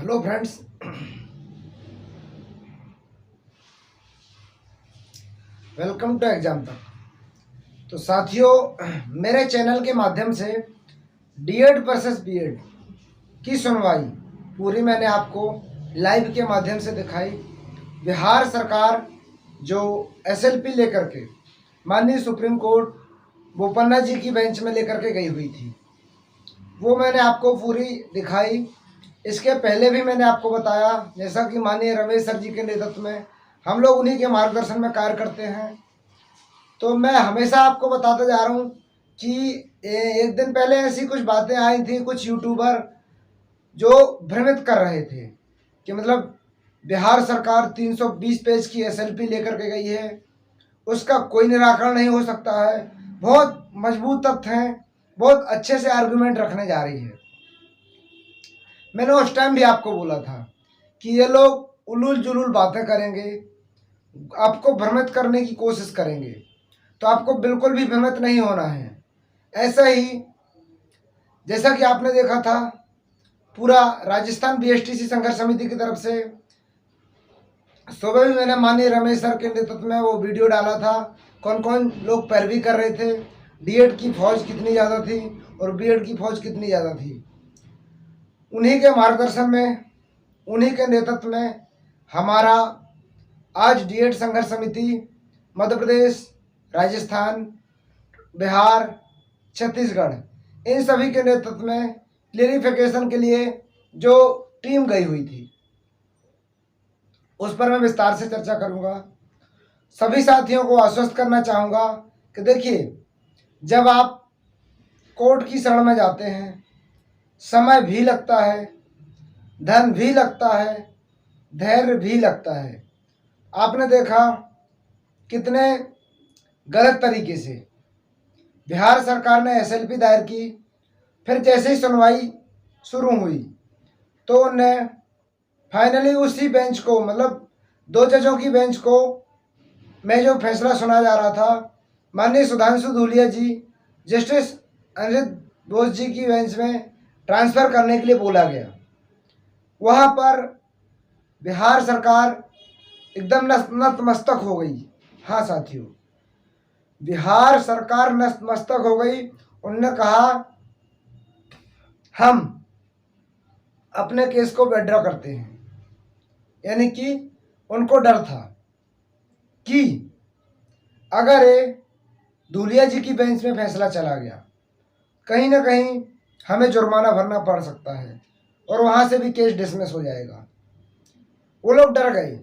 Hello friends, welcome to exam तक। तो साथियों, मेरे चैनल के माध्यम से डीएड वर्सेस बीएड की सुनवाई पूरी मैंने आपको लाइव के माध्यम से दिखाई। बिहार सरकार जो एसएलपी लेकर के माननीय सुप्रीम कोर्ट बोपन्ना जी की बेंच में लेकर के गई हुई थी, वो मैंने आपको पूरी दिखाई। इसके पहले भी मैंने आपको बताया, जैसा कि माननीय रमेश सर जी के नेतृत्व में हम लोग उन्हीं के मार्गदर्शन में कार्य करते हैं। तो मैं हमेशा आपको बताता जा रहा हूँ कि एक दिन पहले ऐसी कुछ बातें आई थी, कुछ यूट्यूबर जो भ्रमित कर रहे थे कि मतलब बिहार सरकार 320 पेज की एसएलपी लेकर के गई है, उसका कोई निराकरण नहीं हो सकता है। बहुत मजबूत तथ्य हैं, बहुत अच्छे से आर्गुमेंट रखने जा रही है। मैंने उस टाइम भी आपको बोला था कि ये लोग उलूल जुलूल बातें करेंगे, आपको भ्रमित करने की कोशिश करेंगे, तो आपको बिल्कुल भी भ्रमित नहीं होना है। ऐसा ही जैसा कि आपने देखा था, पूरा राजस्थान बीएसटीसी संघर्ष समिति की तरफ से सुबह भी मैंने माननीय रमेश सर के नेतृत्व में वो वीडियो डाला था, कौन कौन लोग पैरवी कर रहे थे, डीएड की फौज कितनी ज़्यादा थी और बीएड की फौज कितनी ज़्यादा थी। उन्हीं के मार्गदर्शन में, उन्हीं के नेतृत्व में हमारा आज डीएड संघर्ष समिति मध्य प्रदेश, राजस्थान, बिहार, छत्तीसगढ़, इन सभी के नेतृत्व में क्लियरिफिकेशन के लिए जो टीम गई हुई थी, उस पर मैं विस्तार से चर्चा करूंगा। सभी साथियों को आश्वस्त करना चाहूँगा कि देखिए, जब आप कोर्ट की शरण में जाते हैं, समय भी लगता है, धन भी लगता है, धैर्य भी लगता है। आपने देखा कितने गलत तरीके से बिहार सरकार ने एसएलपी दायर की, फिर जैसे ही सुनवाई शुरू हुई तो उनने फाइनली उसी बेंच को, मतलब 2 जजों की बेंच को में जो फैसला सुना जा रहा था, माननीय सुधांशु धूलिया जी, जस्टिस अनिरुद्ध बोस जी की बेंच में ट्रांसफ़र करने के लिए बोला गया। वहाँ पर बिहार सरकार एकदम नतमस्तक हो गई। हाँ साथियों, बिहार सरकार नतमस्तक हो गई। उन्होंने कहा हम अपने केस को विड्रॉ करते हैं, यानी कि उनको डर था कि अगर ये धूलिया जी की बेंच में फैसला चला गया, कहीं ना कहीं हमें जुर्माना भरना पड़ सकता है और वहाँ से भी केस डिसमिस हो जाएगा। वो लोग डर गए।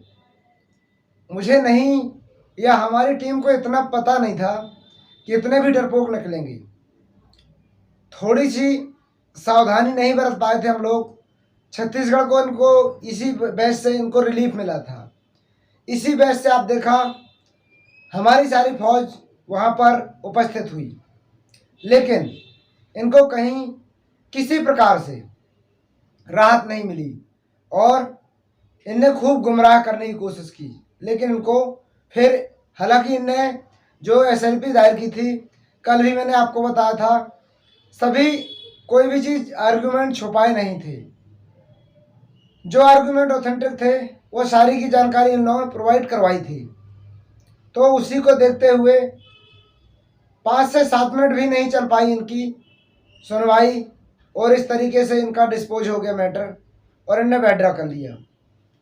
मुझे नहीं, या हमारी टीम को इतना पता नहीं था कि इतने भी डरपोक निकलेंगे। थोड़ी सी सावधानी नहीं बरत पाए थे हम लोग। छत्तीसगढ़ को इनको इसी बैच से इनको रिलीफ मिला था। इसी बैच से आप देखा हमारी सारी फौज वहाँ पर उपस्थित हुई, लेकिन इनको कहीं किसी प्रकार से राहत नहीं मिली और इनने खूब गुमराह करने की कोशिश की। लेकिन इनको फिर, हालांकि इनने जो एसएलपी दायर की थी, कल भी मैंने आपको बताया था, सभी कोई भी चीज़ आर्गुमेंट छुपाए नहीं थे। जो आर्गुमेंट ऑथेंटिक थे वो सारी की जानकारी इन लोगों ने प्रोवाइड करवाई थी। तो उसी को देखते हुए 5 से 7 मिनट भी नहीं चल पाई इनकी सुनवाई और इस तरीके से इनका डिस्पोज हो गया मैटर और इनने विड्रॉ कर लिया।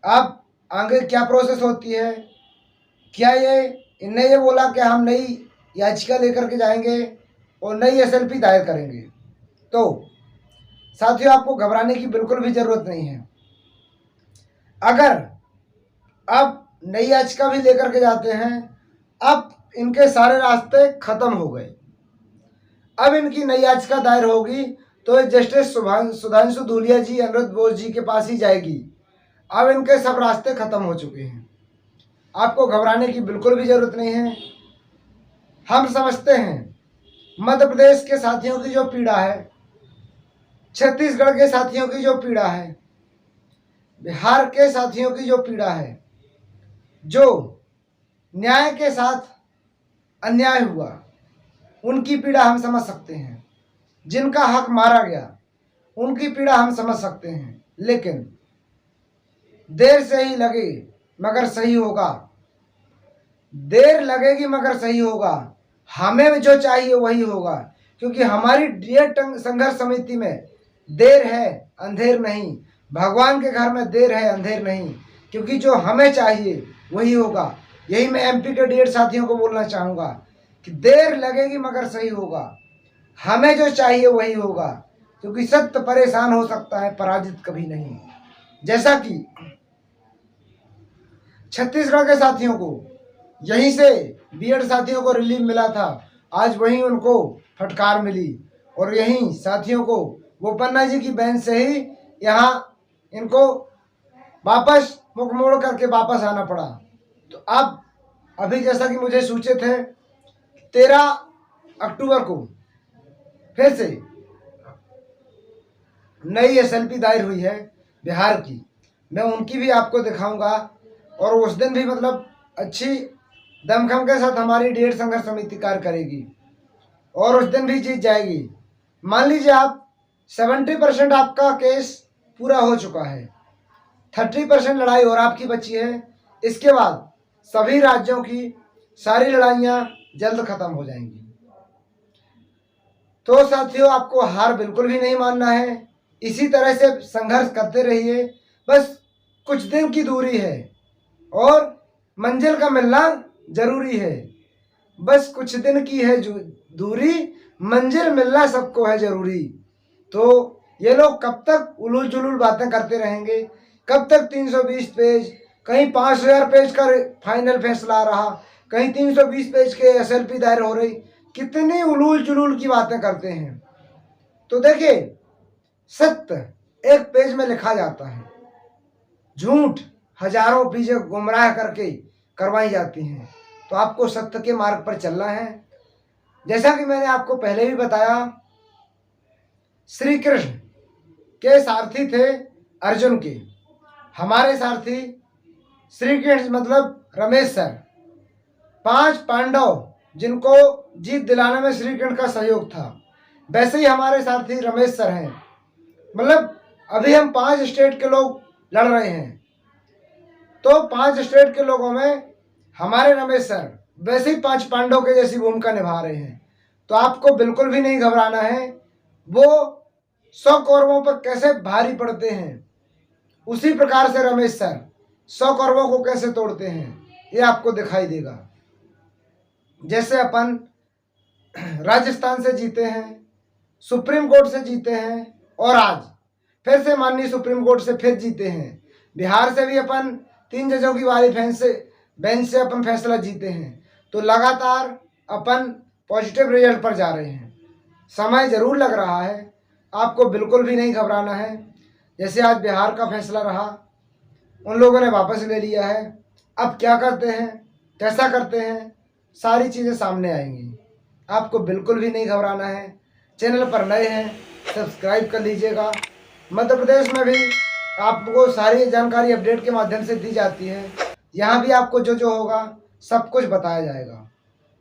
अब आगे क्या प्रोसेस होती है, क्या ये इनने ये बोला कि हम नई याचिका लेकर के जाएंगे और नई एसएलपी दायर करेंगे, तो साथियों आपको घबराने की बिल्कुल भी ज़रूरत नहीं है। अगर अब नई याचिका भी लेकर के जाते हैं, अब इनके सारे रास्ते खत्म हो गए। अब इनकी नई याचिका दायर होगी तो जस्टिस सुधांशु धूलिया जी, अनिरुद्ध बोस जी के पास ही जाएगी। अब इनके सब रास्ते खत्म हो चुके हैं। आपको घबराने की बिल्कुल भी जरूरत नहीं है। हम समझते हैं मध्य प्रदेश के साथियों की जो पीड़ा है, छत्तीसगढ़ के साथियों की जो पीड़ा है, बिहार के साथियों की जो पीड़ा है, जो न्याय के साथ अन्याय हुआ, उनकी पीड़ा हम समझ सकते हैं। जिनका हक मारा गया, उनकी पीड़ा हम समझ सकते हैं। लेकिन देर से ही लगे मगर सही होगा, देर लगेगी मगर सही होगा, हमें जो चाहिए वही होगा। क्योंकि हमारी डीएड संघर्ष समिति में देर है अंधेर नहीं, भगवान के घर में देर है अंधेर नहीं, क्योंकि जो हमें चाहिए वही होगा। यही मैं एमपी के डीएड साथियों को बोलना चाहूँगा कि देर लगेगी मगर सही होगा, हमें जो चाहिए वही होगा। क्योंकि सत्य परेशान हो सकता है, पराजित कभी नहीं। जैसा कि छत्तीसगढ़ के साथियों को यहीं से बीएड साथियों को रिलीफ मिला था, आज वहीं उनको फटकार मिली, और यहीं साथियों को बोपन्ना जी की बेंच से ही यहाँ इनको वापस मुख मोड़ करके वापस आना पड़ा। तो अब अभी जैसा कि मुझे सूचित है 13 अक्टूबर को फिर से नई एसएलपी दायर हुई है बिहार की, मैं उनकी भी आपको दिखाऊंगा। और उस दिन भी मतलब अच्छी दमखम के साथ हमारी डीएड संघर्ष समिति कार्य करेगी और उस दिन भी जीत जाएगी। मान लीजिए आप 70% आपका केस पूरा हो चुका है, 30% लड़ाई और आपकी बची है। इसके बाद सभी राज्यों की सारी लड़ाइयाँ जल्द खत्म हो जाएंगी। तो साथियों, आपको हार बिल्कुल भी नहीं मानना है, इसी तरह से संघर्ष करते रहिए। बस कुछ दिन की दूरी है और मंजिल का मिलना जरूरी है। बस कुछ दिन की है दूरी, मंजिल मिलना सबको है जरूरी। तो ये लोग कब तक उलूल जुलूल बातें करते रहेंगे, कब तक 320 पेज, कहीं 5000 पेज का फाइनल फैसला आ रहा, कहीं 320 पेज के एसएलपी दायर हो रही, कितनी उलूल जुलूल की बातें करते हैं। तो देखिए, सत्य एक पेज में लिखा जाता है, झूठ हजारों पेज गुमराह करके करवाई जाती हैं। तो आपको सत्य के मार्ग पर चलना है। जैसा कि मैंने आपको पहले भी बताया, श्री कृष्ण के सारथी थे अर्जुन के, हमारे सारथी श्री कृष्ण मतलब रमेश सर। 5 पांडव जिनको जीत दिलाने में श्री कृष्ण का सहयोग था, वैसे ही हमारे सारथी रमेश सर हैं। मतलब अभी हम 5 स्टेट के लोग लड़ रहे हैं, तो 5 स्टेट के लोगों में हमारे रमेश सर वैसे ही 5 पांडव के जैसी भूमिका निभा रहे हैं। तो आपको बिल्कुल भी नहीं घबराना है। वो 100 कौरवों पर कैसे भारी पड़ते हैं, उसी प्रकार से रमेश सर 100 कौरवों को कैसे तोड़ते हैं, ये आपको दिखाई देगा। जैसे अपन राजस्थान से जीते हैं, सुप्रीम कोर्ट से जीते हैं, और आज फिर से माननीय सुप्रीम कोर्ट से फिर जीते हैं। बिहार से भी अपन 3 जजों की वाली बेंच से अपन फैसला जीते हैं। तो लगातार अपन पॉजिटिव रिजल्ट पर जा रहे हैं। समय जरूर लग रहा है, आपको बिल्कुल भी नहीं घबराना है। जैसे आज बिहार का फैसला रहा, उन लोगों ने वापस ले लिया है। अब क्या करते हैं, कैसा करते हैं, सारी चीज़ें सामने आएंगी। आपको बिल्कुल भी नहीं घबराना है। चैनल पर नए हैं, सब्सक्राइब कर लीजिएगा। मध्य प्रदेश में भी आपको सारी जानकारी अपडेट के माध्यम से दी जाती है। यहाँ भी आपको जो होगा सब कुछ बताया जाएगा।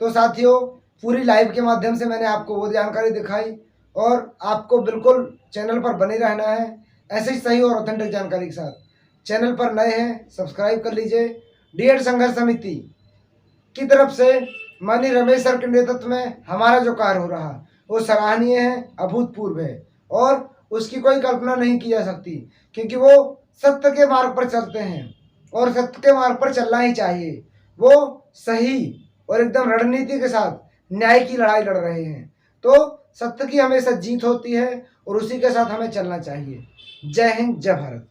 तो साथियों, पूरी लाइव के माध्यम से मैंने आपको वो जानकारी दिखाई, और आपको बिल्कुल चैनल पर बने रहना है ऐसे ही सही और ऑथेंटिक जानकारी के साथ। चैनल पर नए हैं, सब्सक्राइब कर लीजिए। डीएड संघर्ष समिति की तरफ से माननीय रमेश सर के नेतृत्व में हमारा जो कार्य हो रहा वो सराहनीय है, अभूतपूर्व है, और उसकी कोई कल्पना नहीं की जा सकती। क्योंकि वो सत्य के मार्ग पर चलते हैं और सत्य के मार्ग पर चलना ही चाहिए। वो सही और एकदम रणनीति के साथ न्याय की लड़ाई लड़ रहे हैं। तो सत्य की हमेशा जीत होती है और उसी के साथ हमें चलना चाहिए। जय हिंद, जय भारत।